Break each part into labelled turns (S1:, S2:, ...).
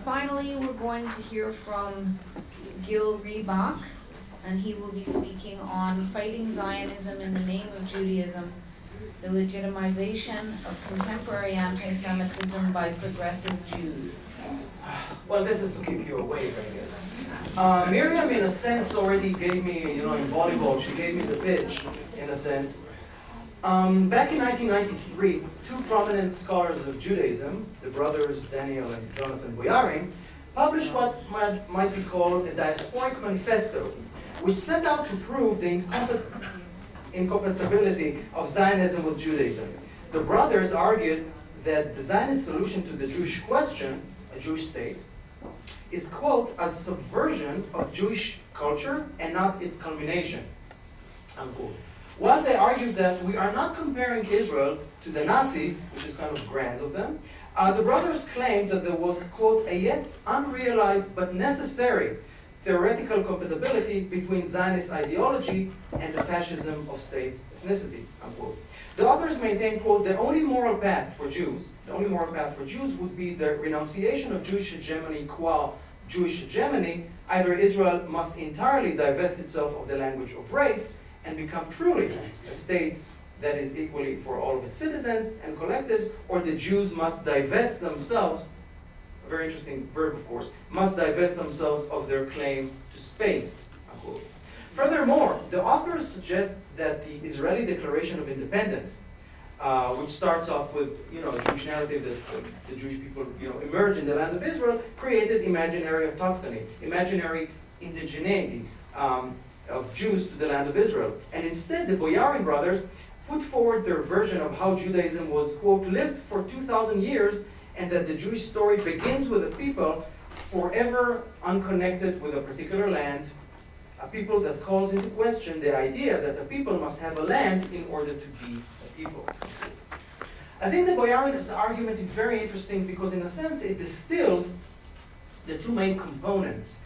S1: Finally, we're going to hear from Gil Ribak, and he will be speaking on fighting Zionism in the name of Judaism, the legitimization of contemporary anti-Semitism by progressive Jews.
S2: Well, this is to keep you awake, I guess. Miriam, in a sense, already gave me, in volleyball, she gave me the pitch, in a sense. Back in 1993, two prominent scholars of Judaism, the brothers Daniel and Jonathan Boyarin, published what might be called a diasporic manifesto, which set out to prove the incompatibility of Zionism with Judaism. The brothers argued that the Zionist solution to the Jewish question, a Jewish state, is, quote, a subversion of Jewish culture and not its culmination, unquote. While they argued that we are not comparing Israel to the Nazis, which is kind of grand of them, the brothers claimed that there was, quote, a yet unrealized but necessary theoretical compatibility between Zionist ideology and the fascism of state ethnicity, unquote. The authors maintained, quote, the only moral path for Jews would be the renunciation of Jewish hegemony qua Jewish hegemony. Either Israel must entirely divest itself of the language of race and become truly a state that is equally for all of its citizens and collectives, or the Jews must divest themselves, a very interesting verb of course, must divest themselves of their claim to space, unquote. Furthermore, the authors suggest that the Israeli Declaration of Independence, which starts off with a Jewish narrative that the Jewish people emerged in the land of Israel, created imaginary autochthony, imaginary indigeneity of Jews to the land of Israel. And instead, the Boyarin brothers put forward their version of how Judaism was, quote, lived for 2,000 years, and that the Jewish story begins with a people forever unconnected with a particular land, a people that calls into question the idea that a people must have a land in order to be a people. I think the Boyarin's argument is very interesting because in a sense it distills the two main components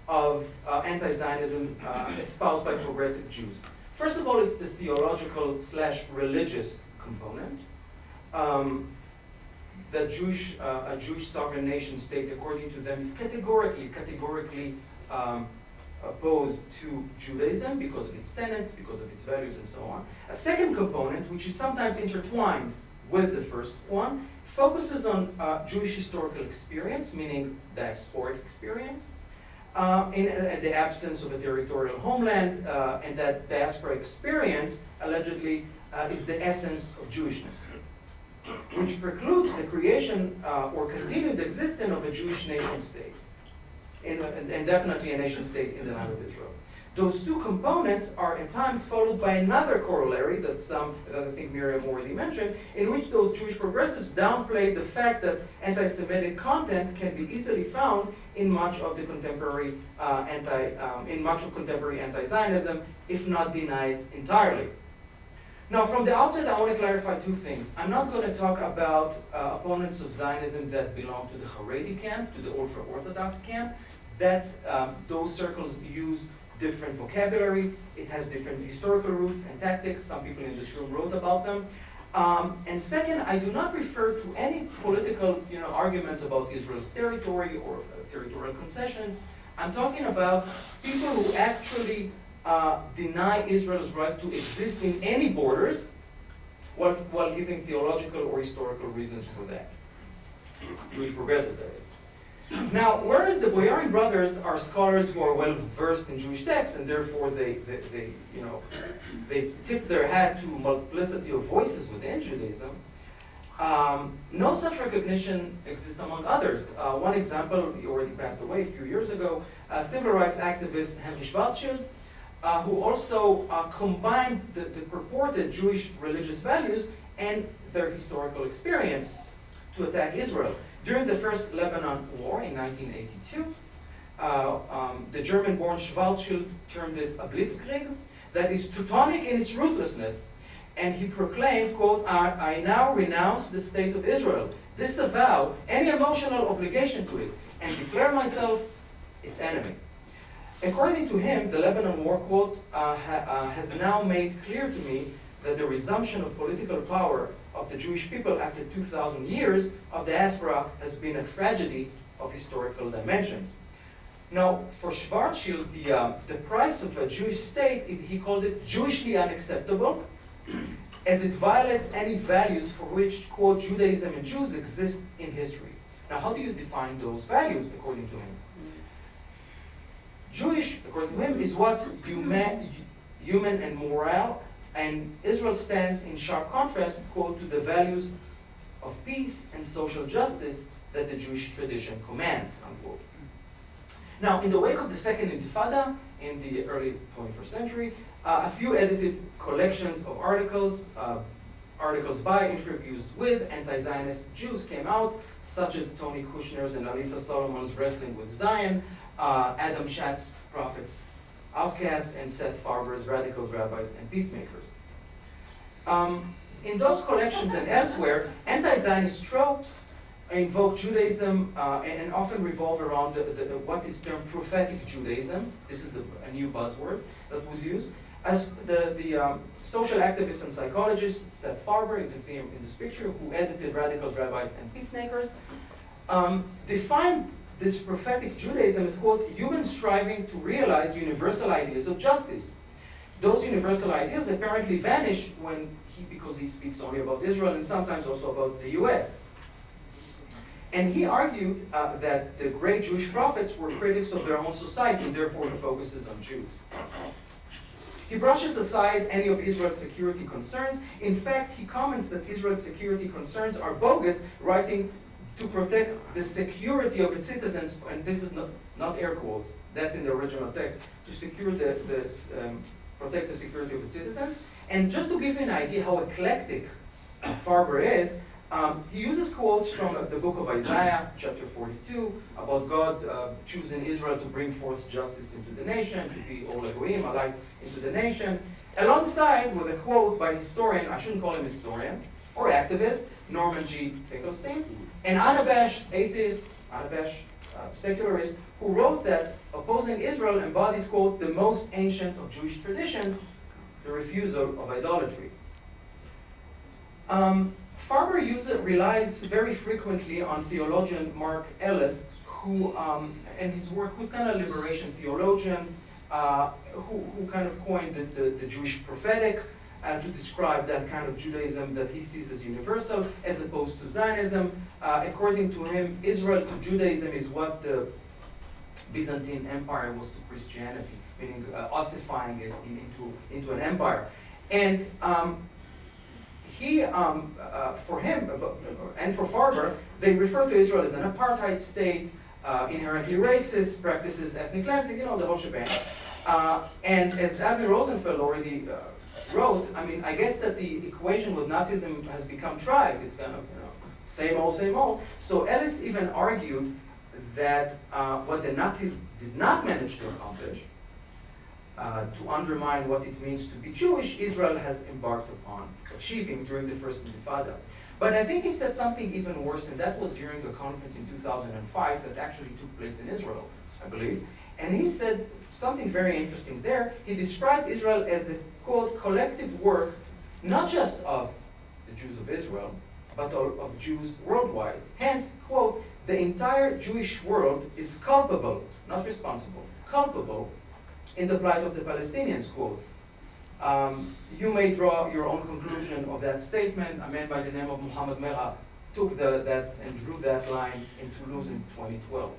S2: of anti-Zionism espoused by progressive Jews. First of all, it's the theological / religious component. That a Jewish sovereign nation state, according to them, is categorically opposed to Judaism because of its tenets, because of its values, and so on. A second component, which is sometimes intertwined with the first one, focuses on Jewish historical experience, meaning diasporic experience, in the absence of a territorial homeland, and that diaspora experience allegedly is the essence of Jewishness, which precludes the creation or continued existence of a Jewish nation state, and definitely a nation state in the land of Israel. Those two components are at times followed by another corollary that I think Miriam already mentioned, in which those Jewish progressives downplay the fact that anti-Semitic content can be easily found in much of the contemporary contemporary anti-Zionism, if not denied entirely. Now, from the outset, I want to clarify two things. I'm not going to talk about opponents of Zionism that belong to the Haredi camp, to the ultra-Orthodox camp. Those circles use different vocabulary. It has different historical roots and tactics. Some people in this room wrote about them. And second, I do not refer to any political arguments about Israel's territory or territorial concessions. I'm talking about people who actually deny Israel's right to exist in any borders while giving theological or historical reasons for that. Jewish progressive, that is. Now, whereas the Boyarin brothers are scholars who are well versed in Jewish texts, and therefore they tip their hat to multiplicity of voices within Judaism, no such recognition exists among others. One example, he already passed away a few years ago, civil rights activist Henry Schwarzschild, who also combined the purported Jewish religious values and their historical experience to attack Israel. During the First Lebanon War in 1982, the German-born Schwarzschild termed it a blitzkrieg that is Teutonic in its ruthlessness, and he proclaimed, quote, I now renounce the state of Israel, disavow any emotional obligation to it, and declare myself its enemy. According to him, the Lebanon War, quote, has now made clear to me that the resumption of political power of the Jewish people after 2,000 years of diaspora has been a tragedy of historical dimensions. Now, for Schwarzschild, the price of a Jewish state, he called it Jewishly unacceptable, as it violates any values for which, quote, Judaism and Jews exist in history. Now, how do you define those values, according to him? Jewish, according to him, is what's human and moral, and Israel stands in sharp contrast, quote, to the values of peace and social justice that the Jewish tradition commands, unquote. Now, in the wake of the Second Intifada in the early 21st century, a few edited collections of articles by, interviews with anti-Zionist Jews came out, such as Tony Kushner's and Alisa Solomon's Wrestling with Zion, Adam Schatz's Prophets Outcast, and Seth Farber's Radicals, Rabbis, and Peacemakers. In those collections and elsewhere, anti-Zionist tropes invoke Judaism and often revolve around what is termed prophetic Judaism. This is a new buzzword that was used. As the social activist and psychologist Seth Farber, you can see him in this picture, who edited Radicals, Rabbis, and Peacemakers, defined this prophetic Judaism as, quote, human striving to realize universal ideas of justice. Those universal ideas apparently vanish because he speaks only about Israel and sometimes also about the US. And he argued that the great Jewish prophets were critics of their own society, and therefore he focuses on Jews. He brushes aside any of Israel's security concerns. In fact, he comments that Israel's security concerns are bogus, writing to protect the security of its citizens, and this is not air quotes, that's in the original text, to secure protect the security of its citizens. And just to give you an idea how eclectic Farber is, he uses quotes from the book of Isaiah, chapter 42, about God choosing Israel to bring forth justice into the nation, to be Ol Elohim, a light into the nation, alongside with a quote by historian, I shouldn't call him historian, or activist, Norman G. Finkelstein, an unabashed atheist, unabashed secularist, who wrote that opposing Israel embodies, quote, the most ancient of Jewish traditions, the refusal of idolatry. Farber relies very frequently on theologian Mark Ellis, who, and his work, who's kind of a liberation theologian, who kind of coined the Jewish prophetic to describe that kind of Judaism that he sees as universal, as opposed to Zionism. According to him, Israel to Judaism is what the Byzantine Empire was to Christianity, meaning ossifying it into an empire. And for him, and for Farber, they refer to Israel as an apartheid state, inherently racist, practices ethnic cleansing, the whole shebang. And as Avi Rosenfeld already wrote, I mean, I guess that the equation with Nazism has become trite. It's kind of, same old, same old. So Ellis even argued that what the Nazis did not manage to accomplish, to undermine what it means to be Jewish, Israel has embarked upon achieving during the First Intifada. But I think he said something even worse, and that was during the conference in 2005 that actually took place in Israel, I believe. And he said something very interesting there. He described Israel as the, quote, collective work, not just of the Jews of Israel, but of Jews worldwide. Hence, quote, the entire Jewish world is culpable, not responsible, culpable in the plight of the Palestinians, quote. You may draw your own conclusion of that statement. A man by the name of Muhammad Merah took that and drew that line in Toulouse in 2012.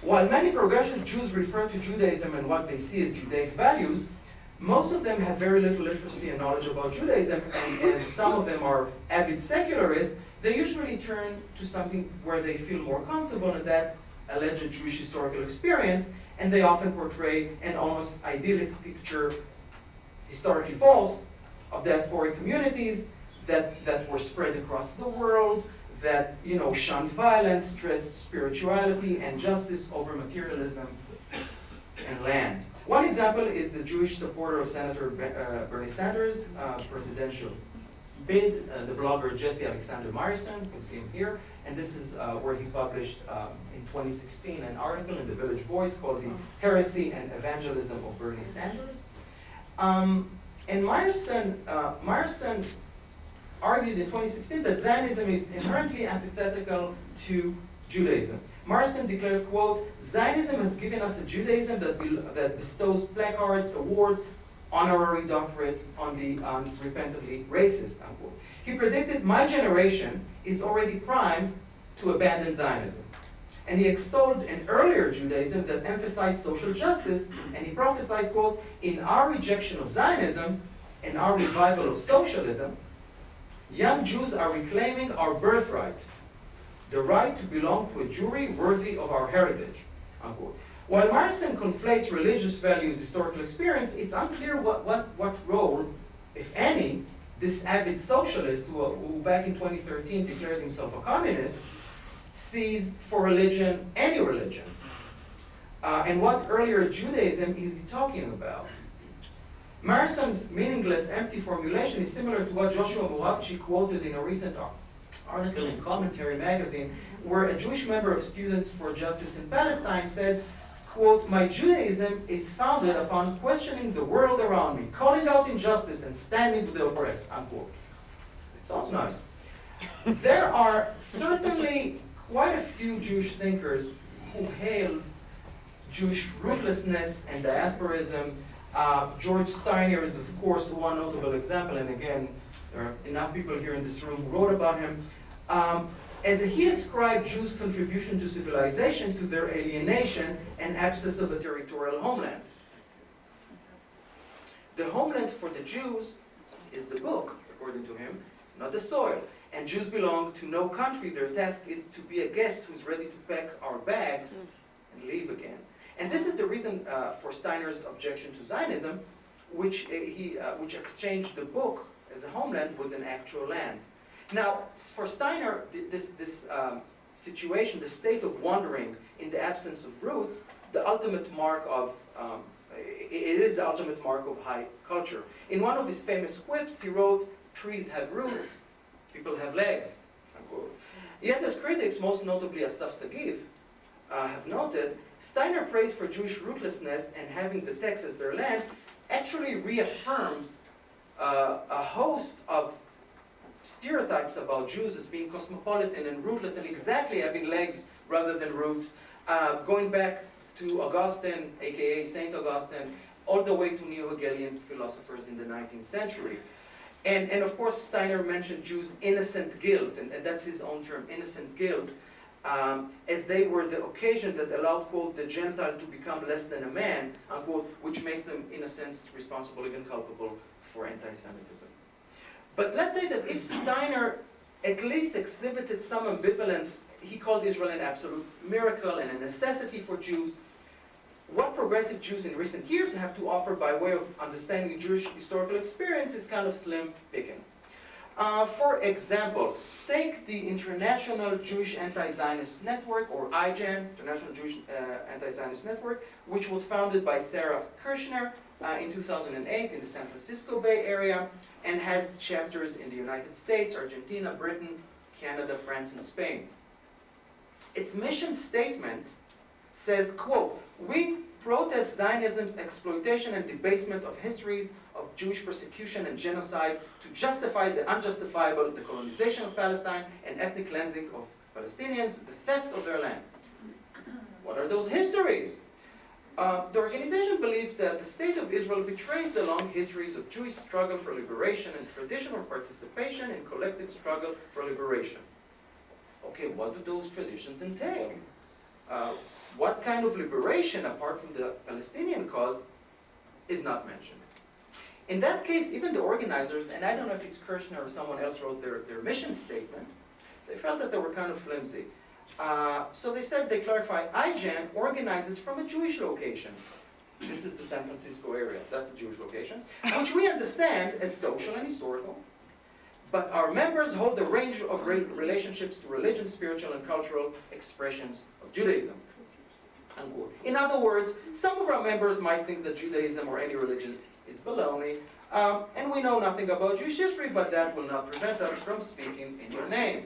S2: While many progressive Jews refer to Judaism and what they see as Judaic values, most of them have very little literacy and knowledge about Judaism, and as some of them are avid secularists, they usually turn to something where they feel more comfortable in that alleged Jewish historical experience, and they often portray an almost idyllic picture, historically false, of diasporic communities that were spread across the world, that shunned violence, stressed spirituality and justice over materialism and land. One example is the Jewish supporter of Senator Bernie Sanders' presidential bid, the blogger Jesse Alexander Meyerson. You can see him here. And this is where he published in 2016 an article in the Village Voice called The Heresy and Evangelism of Bernie Sanders. And Meyerson argued in 2016 that Zionism is inherently antithetical to Judaism. Marston declared, quote, Zionism has given us a Judaism that bestows placards, awards, honorary doctorates on the unrepentantly racist, unquote. He predicted my generation is already primed to abandon Zionism. And he extolled an earlier Judaism that emphasized social justice, and he prophesied, quote, in our rejection of Zionism and our revival of socialism, young Jews are reclaiming our birthright, the right to belong to a Jewry worthy of our heritage, unquote. While Marston conflates religious values, historical experience, it's unclear what role, if any, this avid socialist, who back in 2013 declared himself a communist, sees for religion, any religion. And what earlier Judaism is he talking about? Marston's meaningless, empty formulation is similar to what Joshua Muravchi quoted in a recent article in Commentary magazine, where a Jewish member of Students for Justice in Palestine said, quote, my Judaism is founded upon questioning the world around me, calling out injustice and standing with the oppressed, unquote. Sounds nice. There are certainly quite a few Jewish thinkers who hailed Jewish ruthlessness and diasporism. George Steiner is, of course, one notable example, and again, there are enough people here in this room who wrote about him. As he ascribed Jews' contribution to civilization to their alienation and absence of a territorial homeland. The homeland for the Jews is the book, according to him, not the soil. And Jews belong to no country. Their task is to be a guest who's ready to pack our bags and leave again. And this is the reason for Steiner's objection to Zionism, which exchanged the book as a homeland with an actual land. Now, for Steiner, this situation, the state of wandering in the absence of roots, the ultimate mark of, it is the ultimate mark of high culture. In one of his famous quips, he wrote, trees have roots, people have legs, unquote. Yet as critics, most notably Asaf Sagiv, have noted, Steiner praise for Jewish rootlessness and having the text as their land actually reaffirms a host of stereotypes about Jews as being cosmopolitan and rootless and exactly having legs rather than roots, going back to Augustine, aka Saint Augustine, all the way to neo-Hegelian philosophers in the 19th century. And of course, Steiner mentioned Jews' innocent guilt, and that's his own term, innocent guilt, as they were the occasion that allowed, quote, the Gentile to become less than a man, unquote, which makes them, in a sense, responsible, even culpable for anti-Semitism. But let's say that if Steiner at least exhibited some ambivalence, he called Israel an absolute miracle and a necessity for Jews, what progressive Jews in recent years have to offer by way of understanding Jewish historical experience is kind of slim pickings. For example, take the International Jewish Anti-Zionist Network, or IJAN, International Jewish Anti-Zionist Network, which was founded by Sarah Kirshner in 2008 in the San Francisco Bay Area, and has chapters in the United States, Argentina, Britain, Canada, France, and Spain. Its mission statement says, quote, we protest Zionism's exploitation and debasement of histories of Jewish persecution and genocide to justify the unjustifiable, the colonization of Palestine and ethnic cleansing of Palestinians, the theft of their land. What are those histories? The organization believes that the State of Israel betrays the long histories of Jewish struggle for liberation and traditional participation in collective struggle for liberation. Okay, what do those traditions entail? What kind of liberation, apart from the Palestinian cause, is not mentioned? In that case, even the organizers, and I don't know if it's Kirshner or someone else wrote their mission statement, they felt that they were kind of flimsy. So they said, they clarify, IJAN organizes from a Jewish location. This is the San Francisco area, that's a Jewish location, which we understand as social and historical. But our members hold a range of relationships to religion, spiritual, and cultural expressions of Judaism. Unquote. In other words, some of our members might think that Judaism or any religion is baloney, and we know nothing about Jewish history, but that will not prevent us from speaking in your name.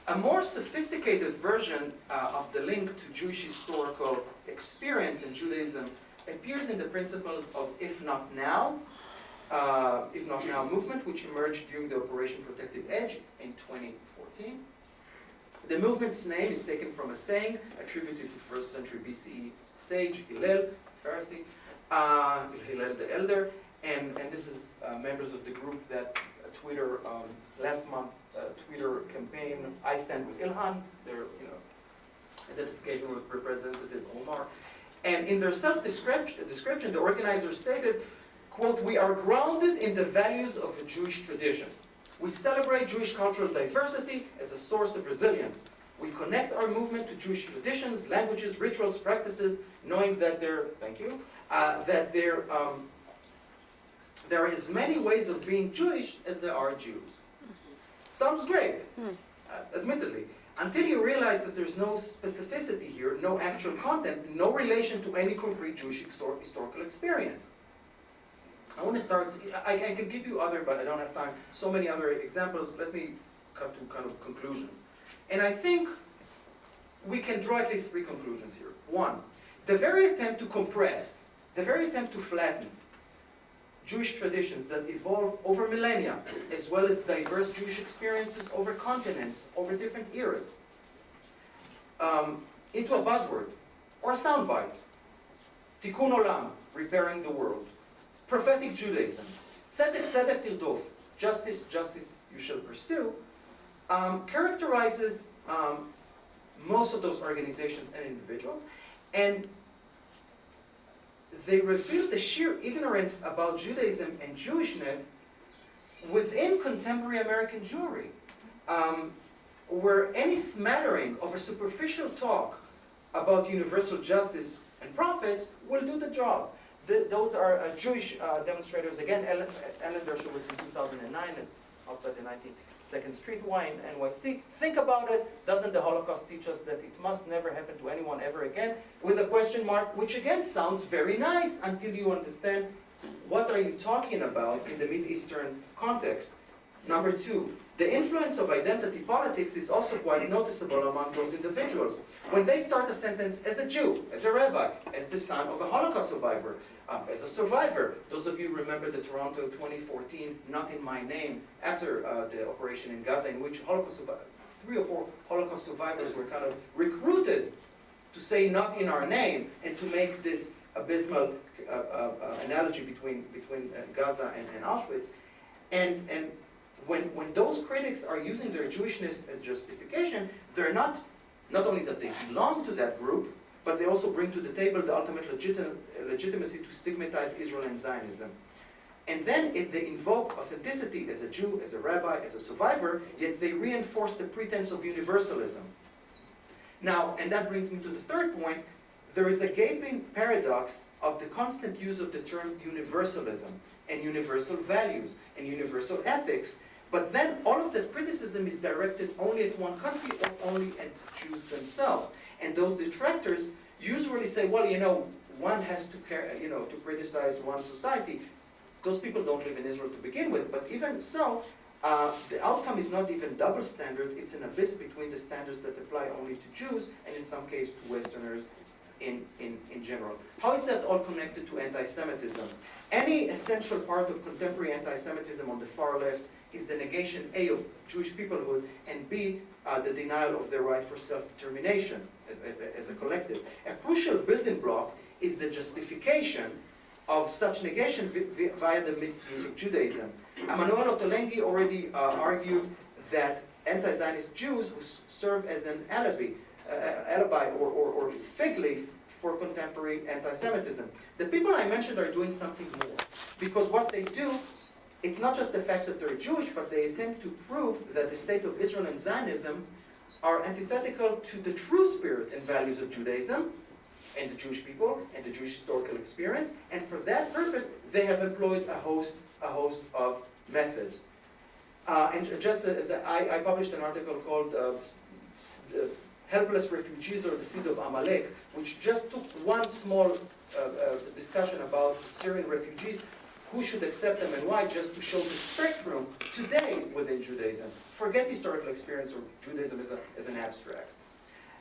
S2: A more sophisticated version of the link to Jewish historical experience in Judaism appears in the principles of If Not Now movement, which emerged during the Operation Protective Edge in 2014. The movement's name is taken from a saying attributed to 1st century BCE sage Hillel, Pharisee, Hillel the Elder, and this is members of the group that Twitter last month Twitter campaign I Stand with Ilhan, their identification with Representative Omar, and in their self-description, the organizers stated, quote, "We are grounded in the values of a Jewish tradition. We celebrate Jewish cultural diversity as a source of resilience. We connect our movement to Jewish traditions, languages, rituals, practices, knowing that there are as many ways of being Jewish as there are Jews." Sounds great, admittedly, until you realize that there's no specificity here, no actual content, no relation to any concrete Jewish historical experience. I want to start, I can give you other, but I don't have time, so many other examples. Let me cut to kind of conclusions. And I think we can draw at least 3 conclusions here. 1, the very attempt to compress, the very attempt to flatten Jewish traditions that evolve over millennia, as well as diverse Jewish experiences over continents, over different eras, into a buzzword or a soundbite. Tikkun olam, repairing the world. Prophetic Judaism. Tzedek, tzedek tirdof, justice, justice you shall pursue, characterizes most of those organizations and individuals, and they reveal the sheer ignorance about Judaism and Jewishness within contemporary American Jewry, where any smattering of a superficial talk about universal justice and prophets will do the job. Those are Jewish demonstrators, again, Ellen Dershowitz in 2009 outside the 92nd Street Y in NYC. Think about it. Doesn't the Holocaust teach us that it must never happen to anyone ever again? With a question mark, which again sounds very nice until you understand what are you talking about in the Mideastern context. Number 2, the influence of identity politics is also quite noticeable among those individuals. When they start a sentence as a Jew, as a rabbi, as the son of a Holocaust survivor, as a survivor, those of you remember the Toronto 2014 Not in My Name, after the operation in Gaza, in which 3 or 4 Holocaust survivors were kind of recruited to say not in our name, and to make this abysmal analogy between Gaza and Auschwitz. And when those critics are using their Jewishness as justification, they're not only that they belong to that group, but they also bring to the table the ultimate legitimacy to stigmatize Israel and Zionism. And then they invoke authenticity as a Jew, as a rabbi, as a survivor, yet they reinforce the pretense of universalism. Now, and that brings me to the 3rd point, there is a gaping paradox of the constant use of the term universalism, and universal values, and universal ethics, but then all of that criticism is directed only at one country or only at Jews themselves. And those detractors usually say, well, one has to criticize one society. Those people don't live in Israel to begin with, but even so, the outcome is not even double standard, it's an abyss between the standards that apply only to Jews, and in some cases to Westerners in general. How is that all connected to anti-Semitism? Any essential part of contemporary anti-Semitism on the far left is the negation, A, of Jewish peoplehood, and B, the denial of their right for self-determination as a collective. A crucial building block is the justification of such negation via the misuse of Judaism. Emanuel Ottolenghi already argued that anti-Zionist Jews who serve as an alibi or fig leaf for contemporary anti-Semitism. The people I mentioned are doing something more, because what they do, it's not just the fact that they're Jewish, but they attempt to prove that the state of Israel and Zionism are antithetical to the true spirit and values of Judaism and the Jewish people and the Jewish historical experience, and for that purpose they have employed a host of methods. And just as I published an article called Helpless Refugees or the Seed of Amalek, which just took one small discussion about Syrian refugees, who should accept them and why, just to show the spectrum today within Judaism. Forget historical experience or Judaism as an abstract.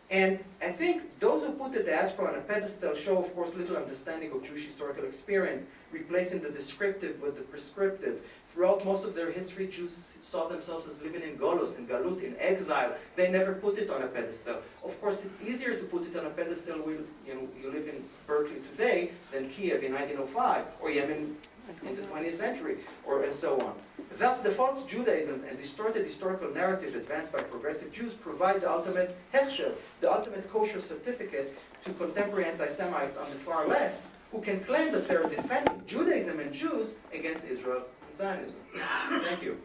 S2: And I think those who put the diaspora on a pedestal show, of course, little understanding of Jewish historical experience, replacing the descriptive with the prescriptive. Throughout most of their history, Jews saw themselves as living in Golos, in Galut, in exile. They never put it on a pedestal. Of course, it's easier to put it on a pedestal when you live in Berkeley today than Kiev in 1905, or Yemen in the 20th century, and so on. Thus, the false Judaism and distorted historical narrative advanced by progressive Jews provide the ultimate hechsher, the ultimate kosher certificate to contemporary anti-Semites on the far left, who can claim that they're defending Judaism and Jews against Israel and Zionism. Thank you.